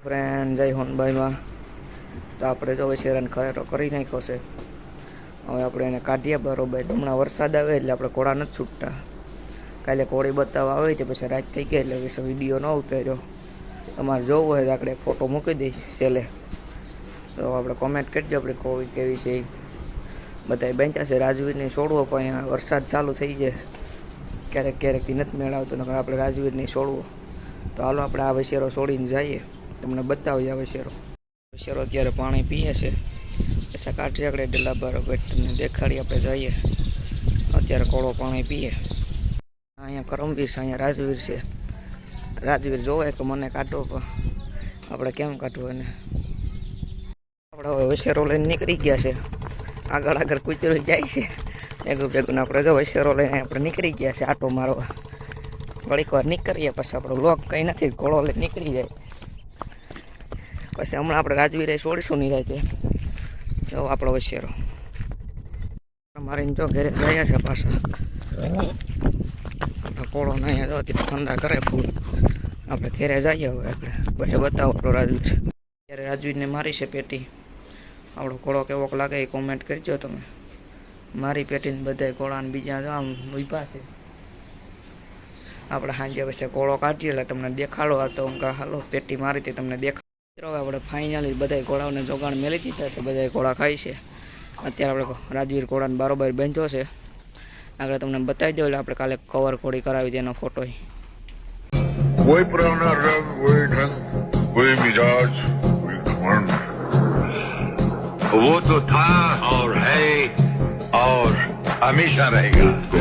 Friend જય હોનભાઈમાં તો આપણે જો શેરાન ખરેટો કરી નાખ્યો છે. હવે આપણે એને કાઢીએ બરોબર. હમણાં વરસાદ આવે એટલે આપણે કોળા નથી છૂટતા. કાલે કોળી બતાવવા આવી હતી, પછી રાત થઈ ગઈ એટલે વિશે વિડીયો ન ઉતાર્યો. તમારે જોવું હોય તો આપણે એક ફોટો મૂકી દઈશ છેલ્લે, તો આપણે કોમેન્ટ કરજો આપણે કોળી કેવી છે. બધા બેંચ્યા છે. રાજવીરની છોડવો પણ અહીંયા વરસાદ ચાલુ થઈ જાય, ક્યારેક ક્યારેકથી નથી મેળવતો. નકર આપણે રાજવીરની છોડવો. તો હાલો આપણે આ વશેરો છોડીને જઈએ, તમને બતાવીએ આ વશેરો અત્યારે પાણી પીએ છે. પછી કાઢી આપણે ડેલા બરોબર તમને દેખાડી આપણે જઈએ. અત્યારે કોળો પાણી પીએ. અહીંયા કરમવીર છે, અહીંયા રાજવીર છે. રાજવીર જોવે કે મને કાઢવો, પણ આપણે કેમ કાઢવું એને. આપણે હવે વશેરો લઈને નીકળી ગયા છે. આગળ આગળ કૂતરું જાય છે ભેગું ભેગું. આપણે જો વશેરો લઈને આપણે નીકળી ગયા છે આટો મારવા. ઘડીક વાર નીકળીએ પછી આપણો લોક કંઈ નથી, ઘોડો લઈને નીકળી જાય. પછી હમણાં આપણે રાજવીરે છોડીશું નહીં રહે. જો આપણો વશેરો મારીને જો ઘરે ગયા છે પાછા. આપણે કોળો અહીંયા જો ઠંડા કરે ફૂલ. આપણે ઘરે જઈએ હવે આપણે, પછી બતાવો આપણો રાજવીર. ત્યારે રાજવીરને મારી છે પેટી. આપણો કોળો કેવોક લાગે એ કોમેન્ટ કરજો તમે. મારી પેટીને બધા કોળાને બીજા જો આમ ઊભા છે. આપણે સાંજે પછી કોળો કાઢીએ એટલે તમને દેખાડો. આ તો હાલો પેટી મારી હતી તમને દેખાડો. આપણે ફાઇનલી બધા ઘોડાઓને જોગાણ મેળવી દીધા છે. બધા ઘોડા ખાય છે. અત્યારે આપણે રાજવીર ઘોડાને બારોબાર બાંધ્યો છે. આગળ તમને બતાવી દઉં એટલે આપણે કાલે કવર ઘોડી કરાવી દે એનો ફોટો. कोई पुराना रंग, कोई ढंग, कोई मिजाज, कोई घमंड, वो तो था और है और हमेशा रहेगा.